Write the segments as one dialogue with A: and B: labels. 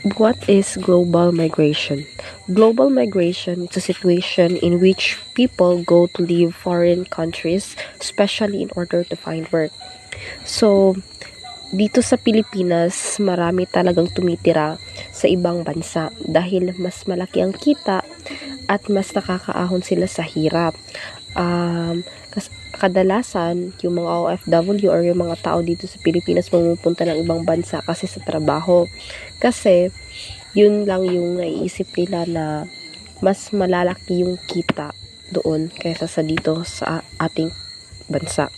A: What is global migration? Global migration is a situation in which people go to live foreign countries, especially in order to find work. So, dito sa Pilipinas, marami talagang tumitira sa ibang bansa dahil mas malaki ang kita at mas nakakaahon sila sa hirap. Kadalasan, yung mga OFW or yung mga tao dito sa Pilipinas pumupunta ng ibang bansa kasi sa trabaho. Kasi, yun lang yung naiisip nila na mas malalaki yung kita doon kaysa sa dito sa ating bansa.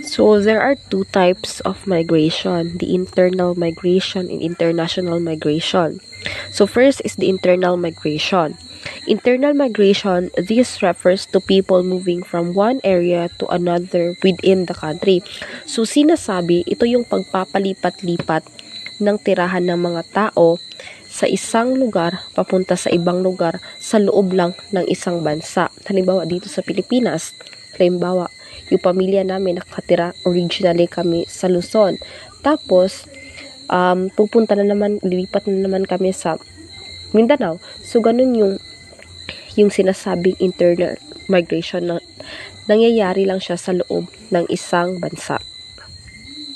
A: So, there are two types of migration, the internal migration and international migration. So, first is the internal migration. Internal migration, this refers to people moving from one area to another within the country. So, sinasabi, ito yung pagpapalipat-lipat ng tirahan ng mga tao sa isang lugar papunta sa ibang lugar sa loob lang ng isang bansa. Halimbawa, dito sa Pilipinas, halimbawa, yung pamilya namin nakatira, originally kami sa Luzon. Tapos, pupunta na naman, lilipat na naman kami sa Mindanao. So, ganun yung sinasabing internal migration na nangyayari lang siya sa loob ng isang bansa.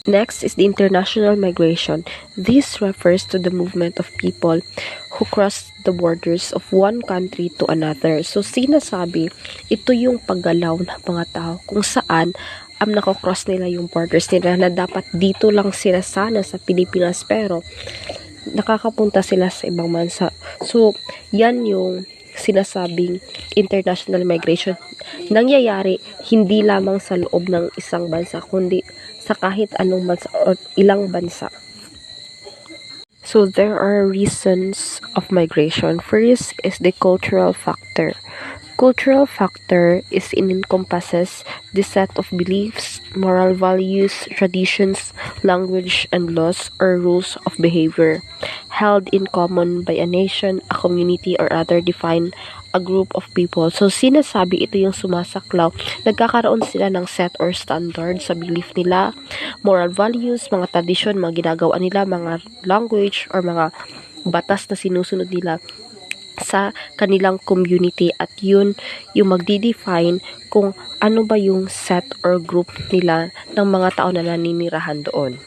A: Next is the international migration. This refers to the movement of people who cross the borders of one country to another. So, sinasabi, ito yung paggalaw ng mga tao kung saan nakakross nila yung borders nila na dapat dito lang sila sana sa Pilipinas pero nakakapunta sila sa ibang bansa. So, yan yung sinasabing international migration. Nangyayari hindi lamang sa loob ng isang bansa, kundi sa kahit anong bansa o ilang bansa. So, there are reasons of migration. First is the cultural factor. Cultural factor is encompasses the set of beliefs, moral values, traditions, language, and laws or rules of behavior held in common by a nation, a community, or other defined a group of people. So, sinasabi ito yung sumasaklaw. Nagkakaroon sila ng set or standard sa belief nila, moral values, mga tradisyon, mga ginagawa nila, mga language, or mga batas na sinusunod nila sa kanilang community at yun yung magdi-define kung ano ba yung set or group nila ng mga tao na naninirahan doon.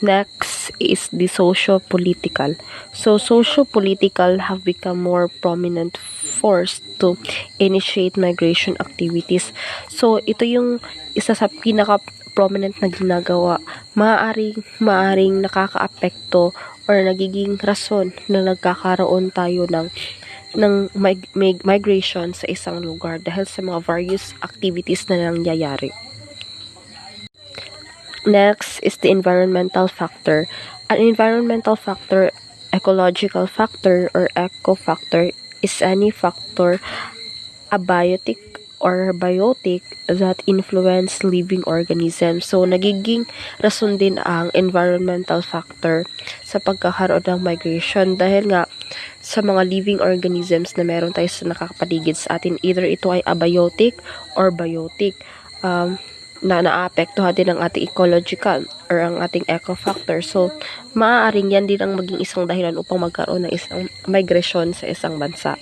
A: Next is the socio-political. So, socio-political have become more prominent force to initiate migration activities. So, ito yung isa sa pinaka-prominent na ginagawa. Maaring nakaka-apekto or nagiging rason na nagkakaroon tayo ng migration sa isang lugar dahil sa mga various activities na nangyayari. Next is the environmental factor. An environmental factor, ecological factor, or eco-factor is any factor, abiotic or biotic, that influence living organisms. So, nagiging rason din ang environmental factor sa pagkakaroon ng migration dahil nga sa mga living organisms na meron tayo sa nakakapaligid sa atin, either ito ay abiotic or biotic. Na naapektuhan din ang ating ecological or ang ating eco-factor. So, maaaring yan din ang maging isang dahilan upang magkaroon ng isang migration sa isang bansa.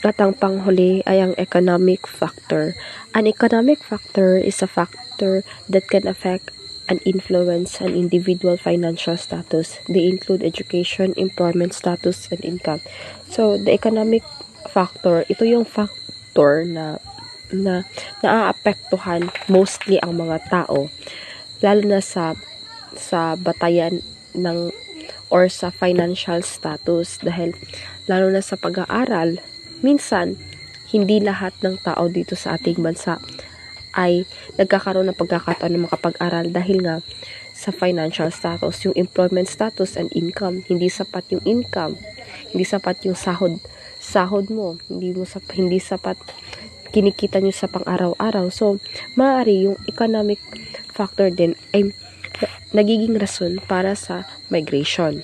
A: At ang panghuli ay ang economic factor. An economic factor is a factor that can affect and influence an individual financial status. They include education, employment status, and income. So, the economic factor, ito yung factor na naaapektuhan mostly ang mga tao lalo na sa batayan ng or sa financial status dahil lalo na sa pag-aaral minsan hindi lahat ng tao dito sa ating bansa ay nagkakaroon ng pagkakataon na makapag-aral dahil nga sa financial status, yung employment status and income, hindi sapat yung income, hindi sapat yung sahod mo, hindi sapat kinikita nyo sa pang-araw-araw. So, maaari yung economic factor din ay nagiging rason para sa migration.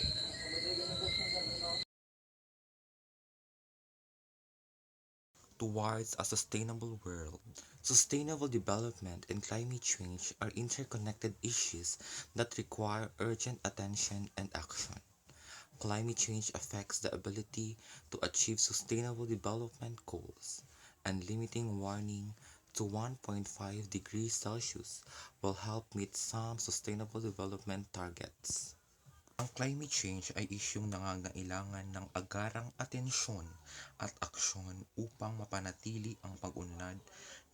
B: To towards a sustainable world. Sustainable development and climate change are interconnected issues that require urgent attention and action. Climate change affects the ability to achieve sustainable development goals, and limiting warming to 1.5 degrees Celsius will help meet some sustainable development targets. Ang climate change ay isyung nangangailangan ng agarang atensyon at aksyon upang mapanatili ang pag-unlad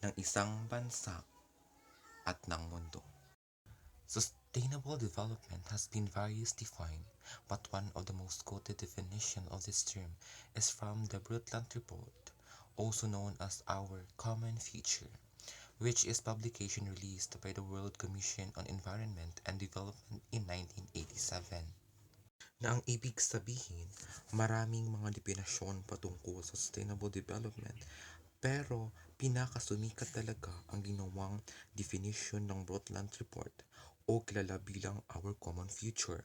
B: ng isang bansa at ng mundo. Sustainable development has been variously defined, but one of the most quoted definitions of this term is from the Brundtland Report, also known as Our Common Future, which is publication released by the World Commission on Environment and Development in 1987. Na ang ibig sabihin, maraming mga definasyon patungkol sa sustainable development, pero pinakasumikat talaga ang ginawang definition ng Brundtland Report o kilala bilang Our Common Future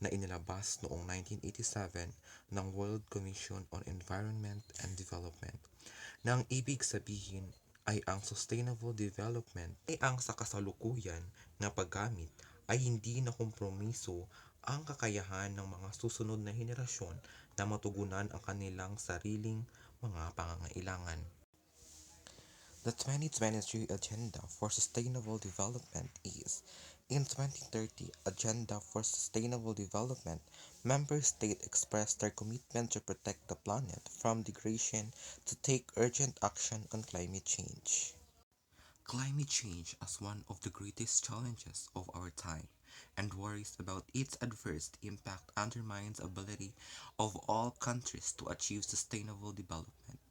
B: na inilabas noong 1987 ng World Commission on Environment and Development, na ang ibig sabihin ay ang sustainable development ay ang sa kasalukuyan na paggamit ay hindi na kompromiso ang kakayahan ng mga susunod na henerasyon na matugunan ang kanilang sariling mga pangangailangan. The 2023 Agenda for Sustainable Development is, in 2030 Agenda for Sustainable Development, member states express their commitment to protect the planet from degradation to take urgent action on climate change. Climate change as one of the greatest challenges of our time, and worries about its adverse impact undermines the ability of all countries to achieve sustainable development.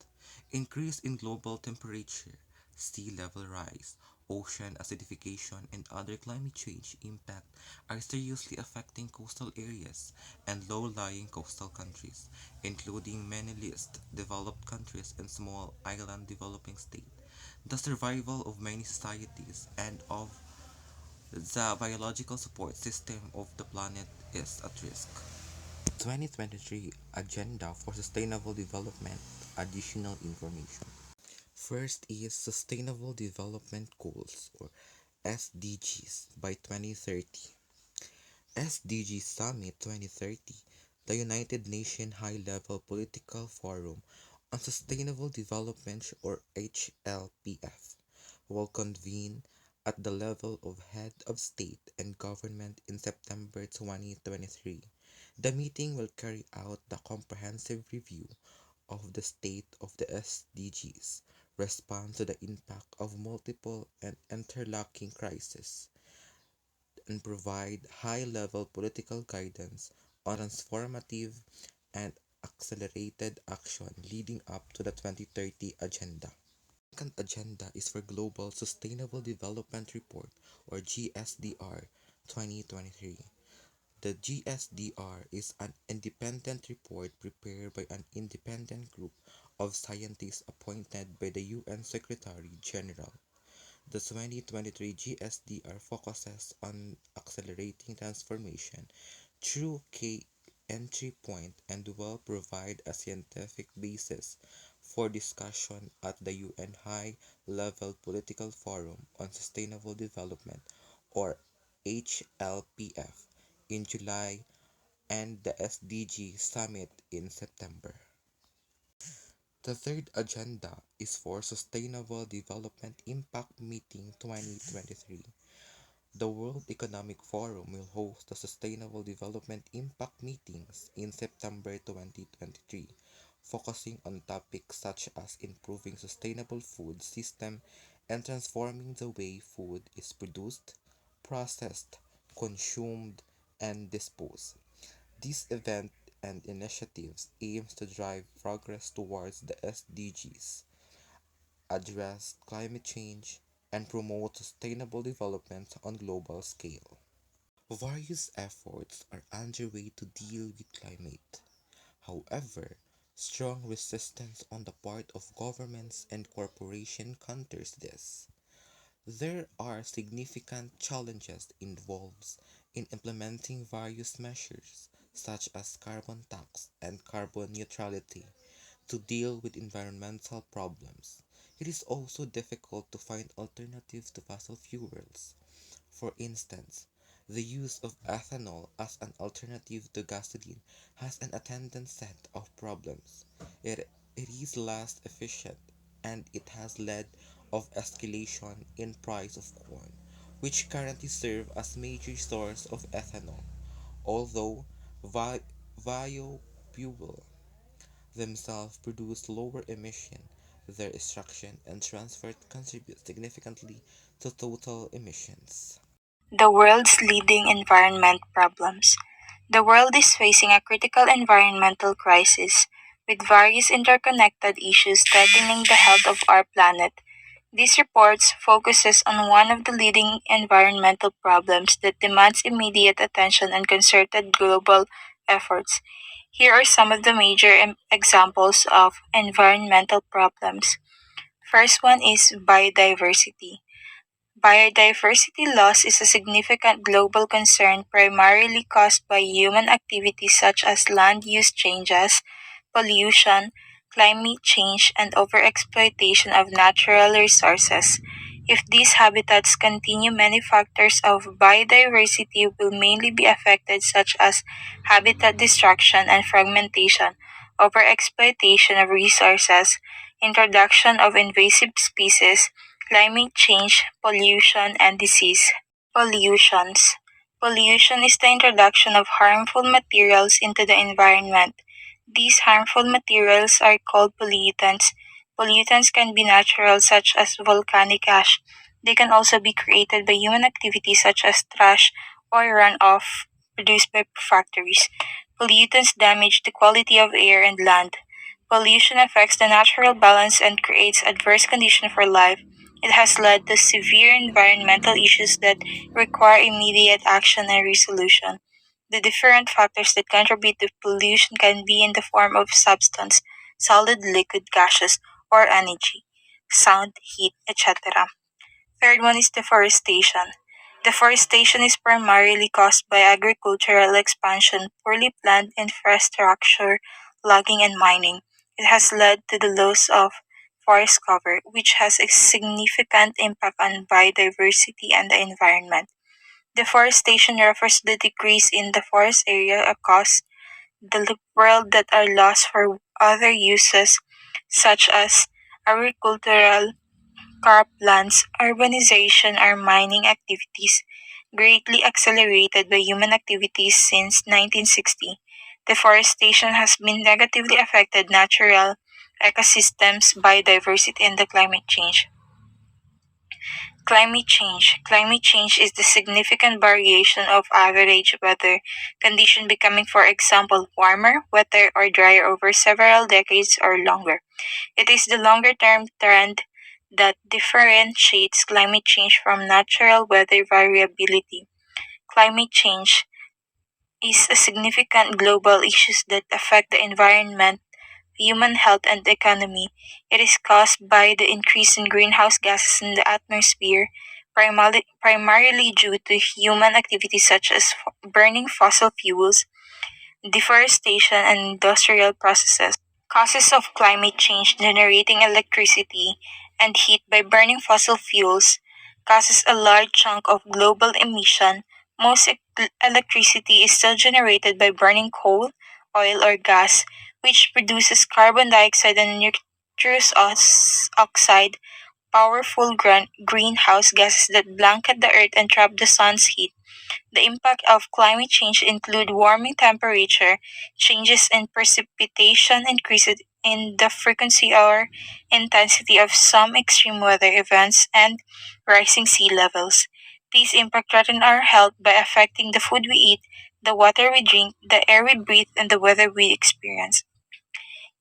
B: Increase in global temperature, sea level rise, ocean acidification, and other climate change impact are seriously affecting coastal areas and low-lying coastal countries, including many least developed countries and small island developing states. The survival of many societies and of the biological support system of the planet is at risk. 2023 Agenda for Sustainable Development. Additional information. First is Sustainable Development Goals, or SDGs, by 2030. SDG Summit 2030, the United Nations High-Level Political Forum on Sustainable Development, or HLPF, will convene at the level of head of state and government in September 2023. The meeting will carry out the comprehensive review of the state of the SDGs, respond to the impact of multiple and interlocking crises, and provide high-level political guidance on transformative and accelerated action leading up to the 2030 Agenda. The second agenda is for Global Sustainable Development Report, or GSDR 2023. The GSDR is an independent report prepared by an independent group of scientists appointed by the UN Secretary General. The 2023 GSDR focuses on accelerating transformation through key entry point and will provide a scientific basis for discussion at the UN High-Level Political Forum on Sustainable Development, or HLPF, in July and the SDG Summit in September. The third agenda is for Sustainable Development Impact Meeting 2023. The World Economic Forum will host the Sustainable Development Impact Meetings in September 2023, focusing on topics such as improving sustainable food system and transforming the way food is produced, processed, consumed, and disposed. This event and initiatives aims to drive progress towards the SDGs, address climate change, and promote sustainable development on global scale. Various efforts are underway to deal with climate. However, strong resistance on the part of governments and corporations counters this. There are significant challenges involved in implementing various measures such as carbon tax and carbon neutrality to deal with environmental problems. It is also difficult to find alternatives to fossil fuels. For instance, the use of ethanol as an alternative to gasoline has an attendant set of problems. It is less efficient and it has led of escalation in price of corn, which currently serve as major source of ethanol, although vi- biofuel themselves produce lower emission, their extraction and transfer contribute significantly to total emissions.
C: The world's leading environment problems. The world is facing a critical environmental crisis with various interconnected issues threatening the health of our planet. This report focuses on one of the leading environmental problems that demands immediate attention and concerted global efforts. Here are some of the major examples of environmental problems. First one is biodiversity. Biodiversity loss is a significant global concern primarily caused by human activities such as land use changes, pollution, climate change, and overexploitation of natural resources. If these habitats continue, many factors of biodiversity will mainly be affected, such as habitat destruction and fragmentation, overexploitation of resources, introduction of invasive species, climate change, pollution, and disease. Pollutions. Pollution is the introduction of harmful materials into the environment. These harmful materials are called pollutants. Pollutants can be natural, such as volcanic ash. They can also be created by human activities, such as trash or runoff produced by factories. Pollutants damage the quality of air and land. Pollution affects the natural balance and creates adverse conditions for life. It has led to severe environmental issues that require immediate action and resolution. The different factors that contribute to pollution can be in the form of substance, solid, liquid, gaseous, or energy, sound, heat, etc. Third one is deforestation. Deforestation is primarily caused by agricultural expansion, poorly planned infrastructure, logging, and mining. It has led to the loss of forest cover, which has a significant impact on biodiversity and the environment. Deforestation refers to the decrease in the forest area across the world that are lost for other uses, such as agricultural, croplands, urbanization, or mining activities, greatly accelerated by human activities since 1960. Deforestation has been negatively affected natural ecosystems, biodiversity, and the climate change. Climate change. Climate change is the significant variation of average weather condition becoming, for example, warmer, wetter, or drier over several decades or longer. It is the longer term trend that differentiates climate change from natural weather variability. Climate change is a significant global issue that affect the environment, human health, and the economy. It is caused by the increase in greenhouse gases in the atmosphere, primarily due to human activities such as burning fossil fuels, deforestation, and industrial processes. Causes of climate change: generating electricity and heat by burning fossil fuels causes a large chunk of global emission. Most electricity is still generated by burning coal, oil, or gas, which produces carbon dioxide and nitrous oxide, powerful greenhouse gases that blanket the earth and trap the sun's heat. The impact of climate change include warming temperature, changes in precipitation, increases in the frequency or intensity of some extreme weather events, and rising sea levels. These impacts threaten our health by affecting the food we eat, the water we drink, the air we breathe, and the weather we experience.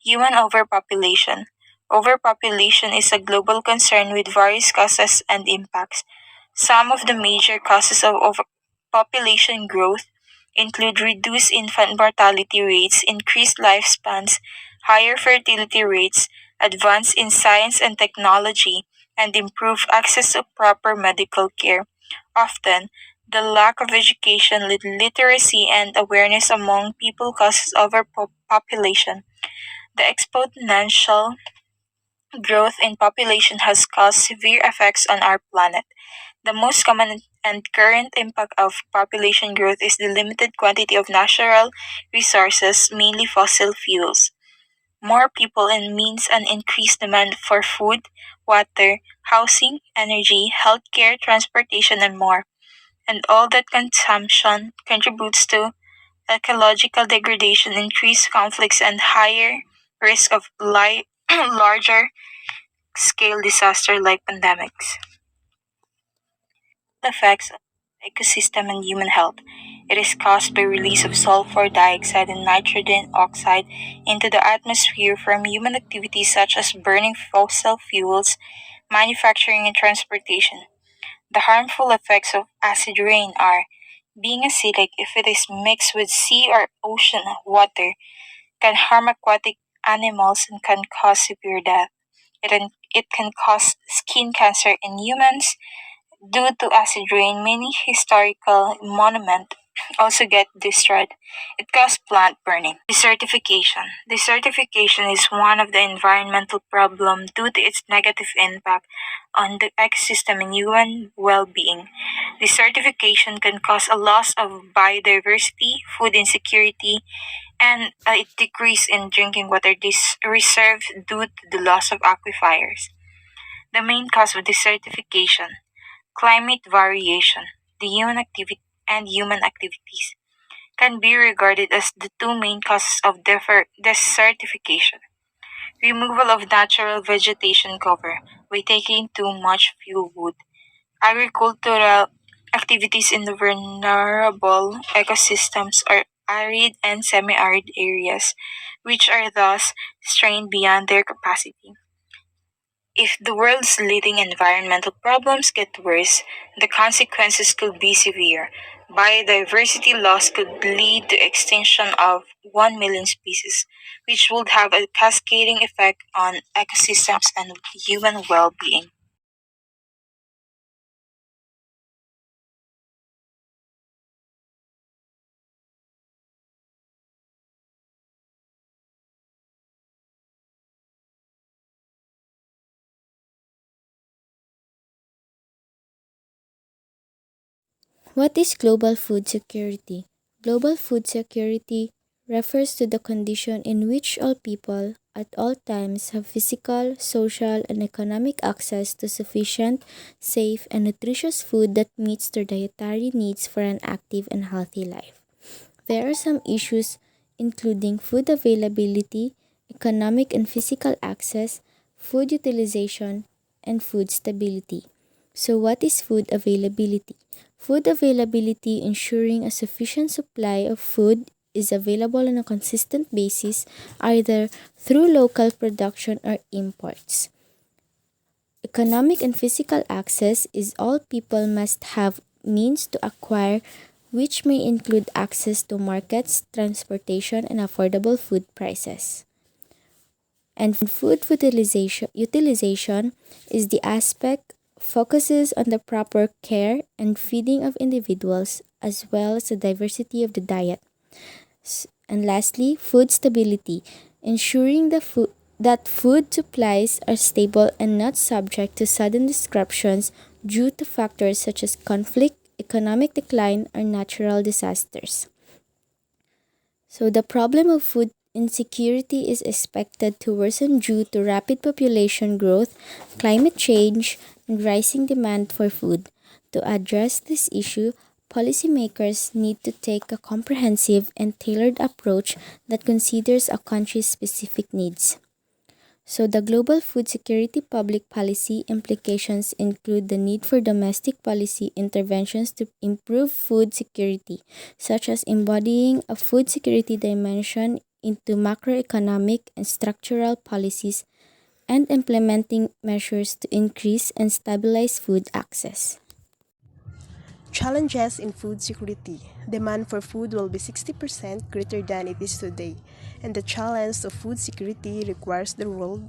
C: Human overpopulation. Overpopulation is a global concern with various causes and impacts. Some of the major causes of overpopulation growth include reduced infant mortality rates, increased lifespans, higher fertility rates, advance in science and technology, and improved access to proper medical care. Often, the lack of education, literacy, and awareness among people causes overpopulation. The exponential growth in population has caused severe effects on our planet. The most common and current impact of population growth is the limited quantity of natural resources, mainly fossil fuels. More people and means an increased demand for food, water, housing, energy, healthcare, transportation, and more. And all that consumption contributes to ecological degradation, increased conflicts, and higher risk of larger scale disaster like pandemics. Effects on ecosystem and human health. It is caused by release of sulfur dioxide and nitrogen oxide into the atmosphere from human activities such as burning fossil fuels, manufacturing, and transportation. The harmful effects of acid rain are being acidic if it is mixed with sea or ocean water, can harm aquatic animals and can cause severe death. It can cause skin cancer in humans. Due to acid rain, many historical monuments also get destroyed. It caused plant burning. Desertification. Desertification is one of the environmental problems due to its negative impact on the ecosystem and human well-being. Desertification can cause a loss of biodiversity, food insecurity, and a decrease in drinking water reserves due to the loss of aquifers. The main cause of desertification: climate variation, the human activities, can be regarded as the two main causes of desertification. Removal of natural vegetation cover by taking too much fuel wood. Agricultural activities in the vulnerable ecosystems are arid and semi-arid areas, which are thus strained beyond their capacity. If the world's leading environmental problems get worse, the consequences could be severe. Biodiversity loss could lead to extinction of 1 million species, which would have a cascading effect on ecosystems and human well-being.
D: What is global food security? Global food security refers to the condition in which all people at all times have physical, social, and economic access to sufficient, safe, and nutritious food that meets their dietary needs for an active and healthy life. There are some issues including food availability, economic and physical access, food utilization, and food stability. So, what is food availability? Food availability ensuring a sufficient supply of food is available on a consistent basis either through local production or imports. Economic and physical access is all people must have means to acquire, which may include access to markets, transportation, and affordable food prices. And food utilization is the aspect focuses on the proper care and feeding of individuals as well as the diversity of the diet. And lastly, food stability, ensuring that food supplies are stable and not subject to sudden disruptions due to factors such as conflict, economic decline, or natural disasters. So, the problem of food insecurity is expected to worsen due to rapid population growth, climate change, and rising demand for food. To address this issue, policymakers need to take a comprehensive and tailored approach that considers a country's specific needs. So, the global food security public policy implications include the need for domestic policy interventions to improve food security, such as embodying a food security dimension into macroeconomic and structural policies, and implementing measures to increase and stabilize food access.
E: Challenges in food security. Demand for food will be 60% greater than it is today, and the challenge of food security requires the world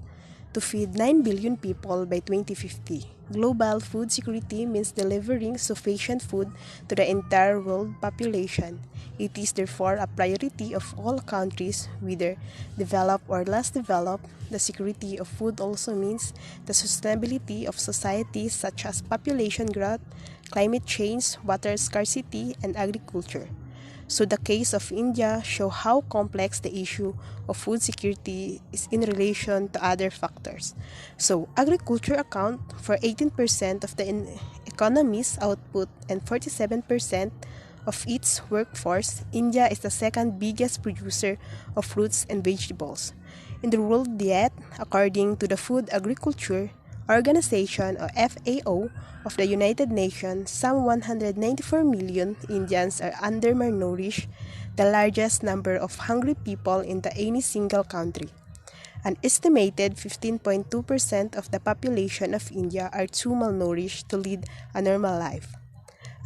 E: to feed 9 billion people by 2050. Global food security means delivering sufficient food to the entire world population. It is therefore a priority of all countries, whether developed or less developed. The security of food also means the sustainability of societies such as population growth, climate change, water scarcity, and agriculture. So the case of India show how complex the issue of food security is in relation to other factors. So agriculture account for 18% of the economy's output and 47% of its workforce. India is the second biggest producer of fruits and vegetables in the world, yet, according to the Food Agriculture Organization or FAO of the United Nations, some 194 million Indians are undernourished, the largest number of hungry people in any single country. An estimated 15.2% of the population of India are too malnourished to lead a normal life.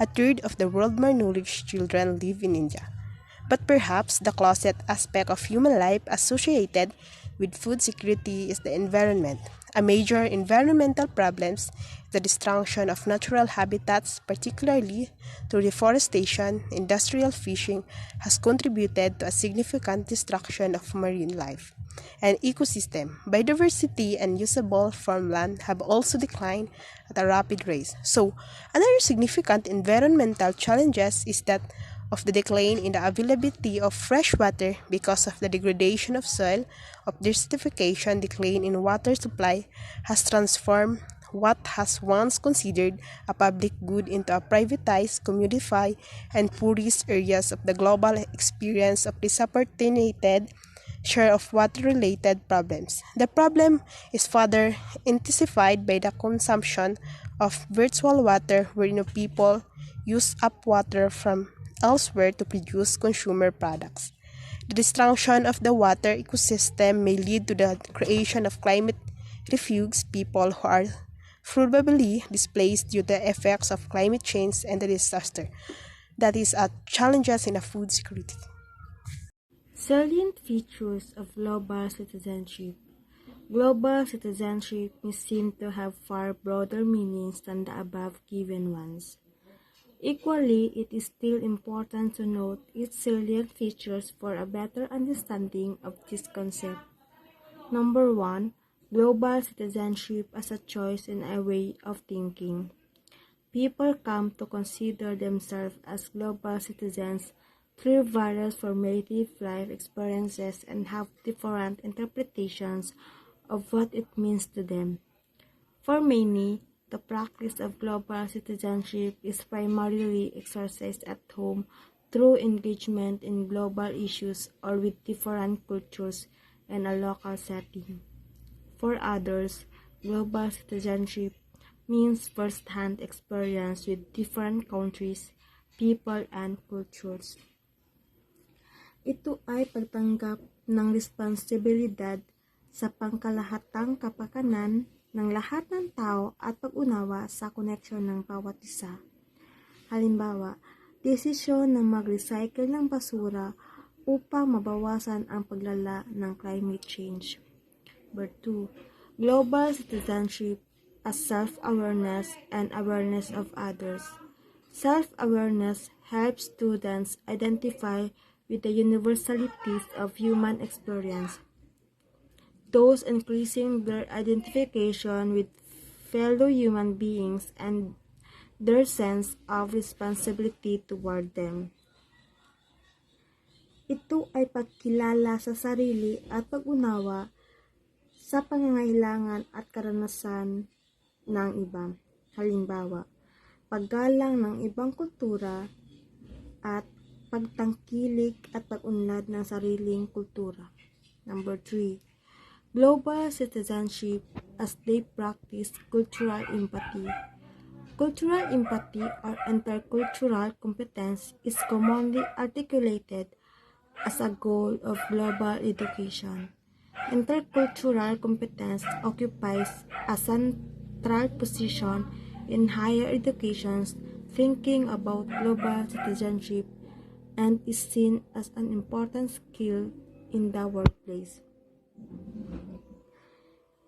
E: A third of the world malnourished children live in India. But perhaps the closest aspect of human life associated with food security is the environment. A major environmental problem is the destruction of natural habitats, particularly through deforestation. Industrial fishing has contributed to a significant destruction of marine life and ecosystem. Biodiversity and usable farmland have also declined at a rapid rate. So, another significant environmental challenges is that of the decline in the availability of fresh water because of the degradation of soil, of desertification. Decline in water supply has transformed what has once considered a public good into a privatized, commodified, and poorest areas of the global experience of disproportionate share of water-related problems. The problem is further intensified by the consumption of virtual water wherein people use up water from elsewhere to produce consumer products. The destruction of the water ecosystem may lead to the creation of climate refugees, people who are probably displaced due to the effects of climate change and the disaster. That is a challenges in a food security.
F: Salient features of global citizenship. Global citizenship may seem to have far broader meanings than the above given ones. Equally, it is still important to note its salient features for a better understanding of this concept. Number 1. Global citizenship as a choice and a way of thinking. People come to consider themselves as global citizens through various formative life experiences and have different interpretations of what it means to them. For many, the practice of global citizenship is primarily exercised at home through engagement in global issues or with different cultures in a local setting. For others, global citizenship means first-hand experience with different countries, people, and cultures. Ito ay pagtanggap ng responsibilidad sa pangkalahatang kapakanan ng lahat ng tao at pag-unawa sa koneksyon ng bawat isa. Halimbawa, desisyon na mag-recycle ng basura upang mabawasan ang paglala ng climate change. Number 2. Global citizenship as self-awareness and awareness of others. Self-awareness helps students identify with the universalities of human experience, thus increasing their identification with fellow human beings and their sense of responsibility toward them. Ito ay pagkilala sa sarili at pag-unawa sa pangangailangan at karanasan ng iba. Halimbawa, paggalang ng ibang kultura at pagtangkilik at pag-unlad ng sariling kultura. Number 3. Global citizenship as they practice cultural empathy. Cultural empathy or intercultural competence is commonly articulated as a goal of global education. Intercultural competence occupies a central position in higher education's thinking about global citizenship and is seen as an important skill in the workplace.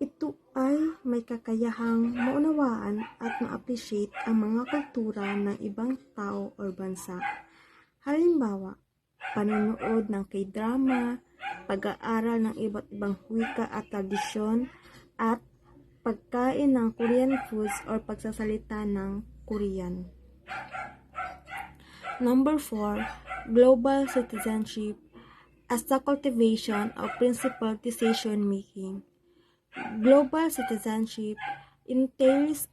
F: Ito ay may kakayahang maunawaan at ma-appreciate ang mga kultura ng ibang tao o bansa. Halimbawa, panonood ng K-drama, pag-aaral ng iba't ibang wika at tradisyon, at pagkain ng Korean foods or pagsasalita ng Korean. Number 4, global citizenship as the cultivation of principled decision making. Global citizenship entails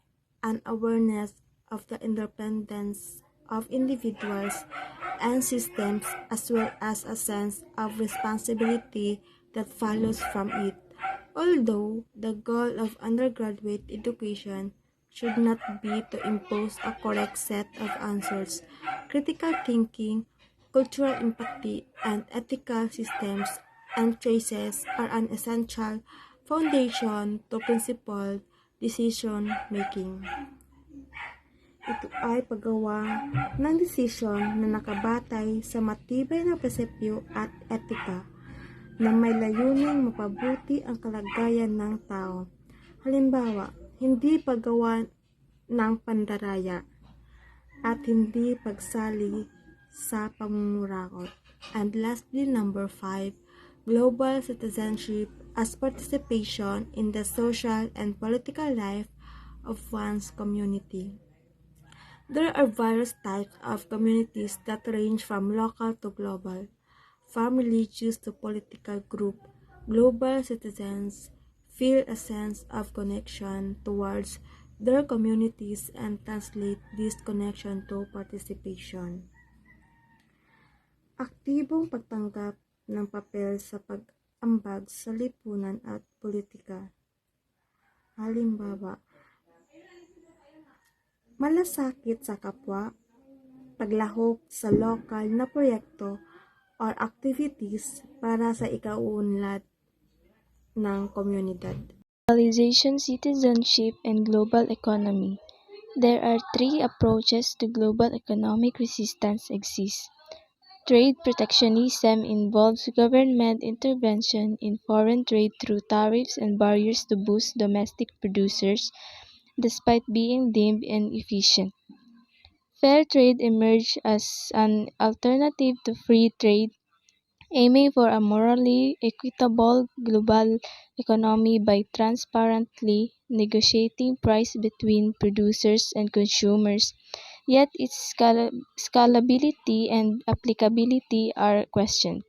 F: an awareness of the independence of individuals and systems as well as a sense of responsibility that follows from it. Although the goal of undergraduate education should not be to impose a correct set of answers, critical thinking, cultural empathy, and ethical systems and choices are an essential foundation to principled decision making. Ito ay paggawa ng desisyon na nakabatay sa matibay na prinsipyo at etika na may layuning mapabuti ang kalagayan ng tao. Halimbawa, hindi paggawa ng pandaraya at hindi pagsali sa pamumurakot. And lastly, number 5, global citizenship as participation in the social and political life of one's community. There are various types of communities that range from local to global, from religious to political group. Global citizens feel a sense of connection towards their communities and translate this connection to participation. Aktibong pagtanggap ng papel sa pag-ambag sa lipunan at politika. Halimbawa, malasakit sa kapwa, paglahok sa lokal na proyekto or activities para sa ikauunlad ng komunidad.
G: Globalization, citizenship, and global economy. There are three approaches to global economic resistance exist. Trade protectionism involves government intervention in foreign trade through tariffs and barriers to boost domestic producers, despite being deemed inefficient. Fair trade emerged as an alternative to free trade, aiming for a morally equitable global economy by transparently negotiating price between producers and consumers, yet its scalability and applicability are questioned.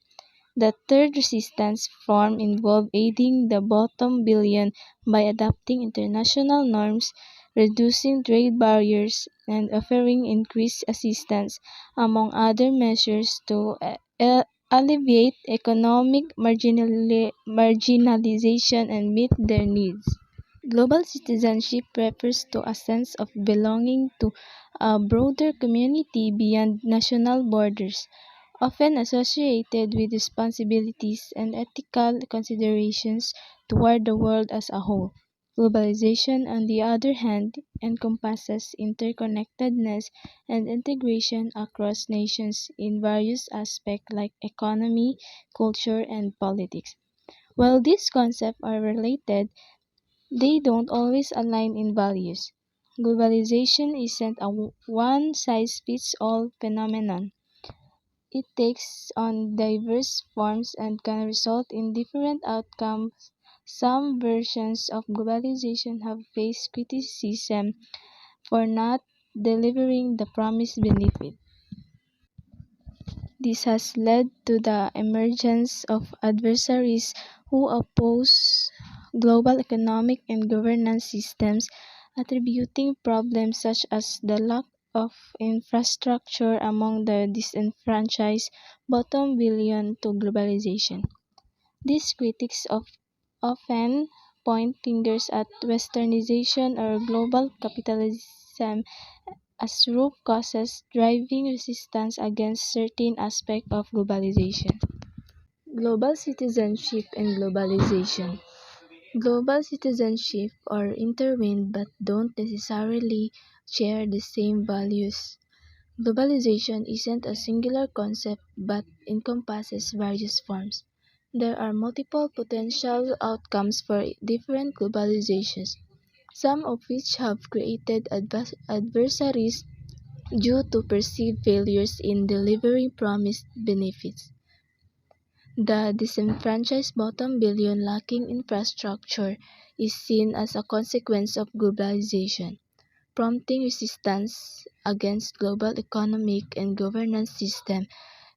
G: The third resistance form involved aiding the bottom billion by adopting international norms, reducing trade barriers, and offering increased assistance, among other measures, to alleviate economic marginalization and meet their needs. Global citizenship refers to a sense of belonging to a broader community beyond national borders, often associated with responsibilities and ethical considerations toward the world as a whole. Globalization, on the other hand, encompasses interconnectedness and integration across nations in various aspects like economy, culture, and politics. While these concepts are related, they don't always align in values. Globalization isn't a one-size-fits-all phenomenon. It takes on diverse forms and can result in different outcomes. Some versions of globalization have faced criticism for not delivering the promised benefit. This has led to the emergence of adversaries who oppose global economic and governance systems, attributing problems such as the lack of infrastructure among the disenfranchised bottom billion to globalization. These critics often point fingers at westernization or global capitalism as root causes driving resistance against certain aspects of globalization. Global citizenship and globalization. Global citizenship are intertwined but don't necessarily share the same values. Globalization isn't a singular concept but encompasses various forms. There are multiple potential outcomes for different globalizations, some of which have created adversaries due to perceived failures in delivering promised benefits. The disenfranchised bottom billion lacking infrastructure is seen as a consequence of globalization, prompting resistance against global economic and governance systems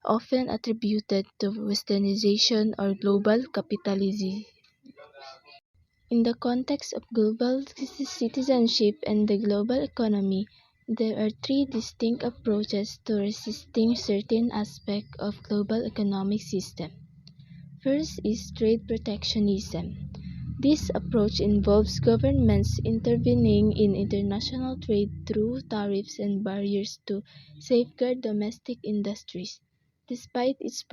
G: often attributed to westernization or global capitalism. In the context of global citizenship and the global economy, there are three distinct approaches to resisting certain aspects of global economic system. First is trade protectionism. This approach involves governments intervening in international trade through tariffs and barriers to safeguard domestic industries. Despite its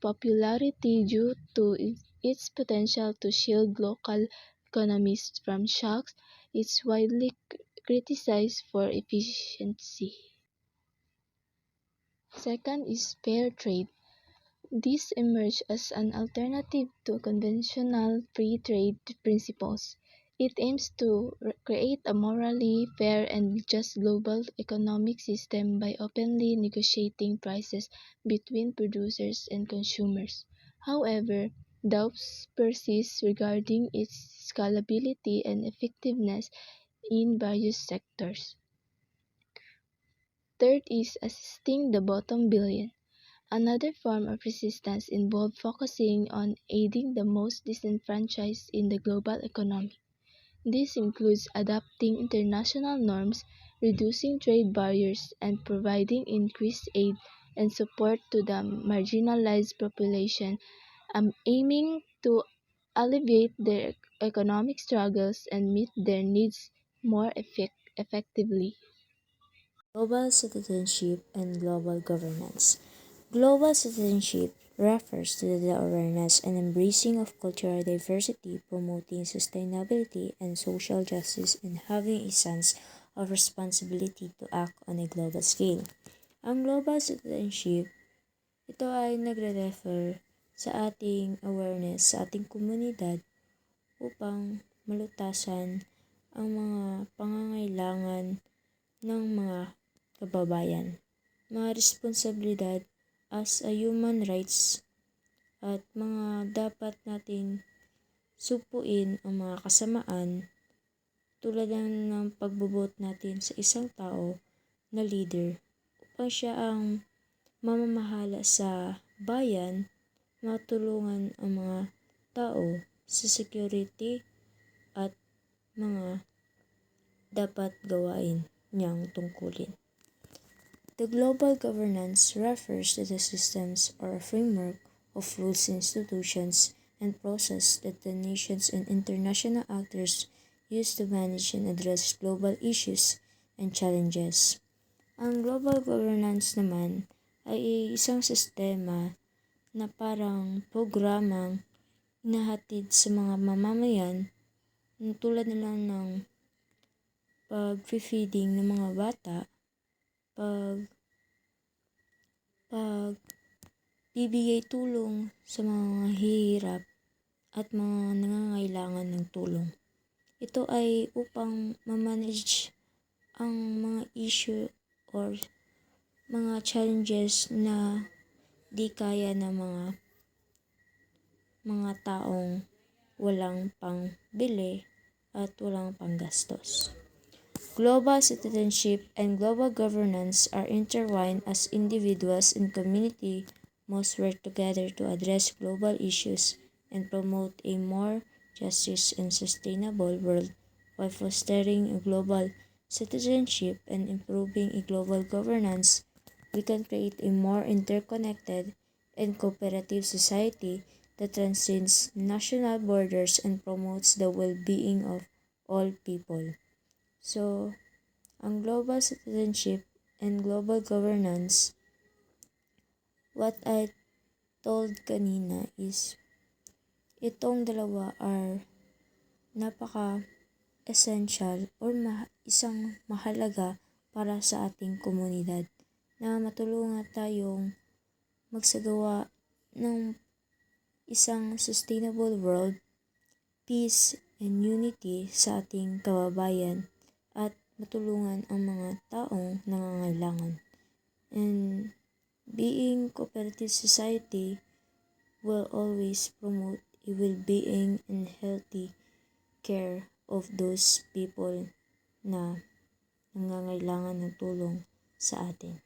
G: popularity due to its potential to shield local economies from shocks, it's widely criticized for efficiency. Second is fair trade. This emerged as an alternative to conventional free trade principles. It aims to create a morally fair and just global economic system by openly negotiating prices between producers and consumers. However, doubts persist regarding its scalability and effectiveness in various sectors. Third is assisting the bottom billion. Another form of resistance involved focusing on aiding the most disenfranchised in the global economy. This includes adopting international norms, reducing trade barriers, and providing increased aid and support to the marginalized population, aiming to alleviate their economic struggles and meet their needs more effectively.
D: Global citizenship and global governance. Global citizenship refers to the awareness and embracing of cultural diversity, promoting sustainability and social justice, and having a sense of responsibility to act on a global scale. Ang global citizenship, ito ay nagre-refer sa ating awareness sa ating komunidad upang malutasan ang mga pangangailangan ng mga kababayan, mga responsibilidad as a human rights at mga dapat nating supuin ang mga kasamaan tulad ng pagbobot natin sa isang tao na leader upang siya ang mamamahala sa bayan, matulungan ang mga tao sa security at mga dapat gawain niyang tungkulin. The global governance refers to the systems or framework of rules, institutions, and process that the nations and international actors use to manage and address global issues and challenges. Ang global governance naman ay isang sistema na parang programang inahatid sa mga mamamayan tulad na lang ng pag-feeding ng mga bata, pagbibigay tulong sa mga hihirap at mga nangangailangan ng tulong. Ito ay upang ma-manage ang mga issue or mga challenges na di kaya ng mga taong walang pangbili at walang panggastos. Global citizenship and global governance are intertwined as individuals and community must work together to address global issues and promote a more justice and sustainable world by fostering a global citizenship and improving a global governance. We can create a more interconnected and cooperative society that transcends national borders and promotes the well-being of all people. So, ang global citizenship and global governance, what I told kanina is, itong dalawa are napaka-essential or isang mahalaga para sa ating komunidad na matulungan tayong magsagawa ng isang sustainable world, peace and unity sa ating kababayan at
F: matulungan ang mga taong nangangailangan. And being cooperative society will always promote a well-being and healthy care of those people na nangangailangan ng tulong sa atin.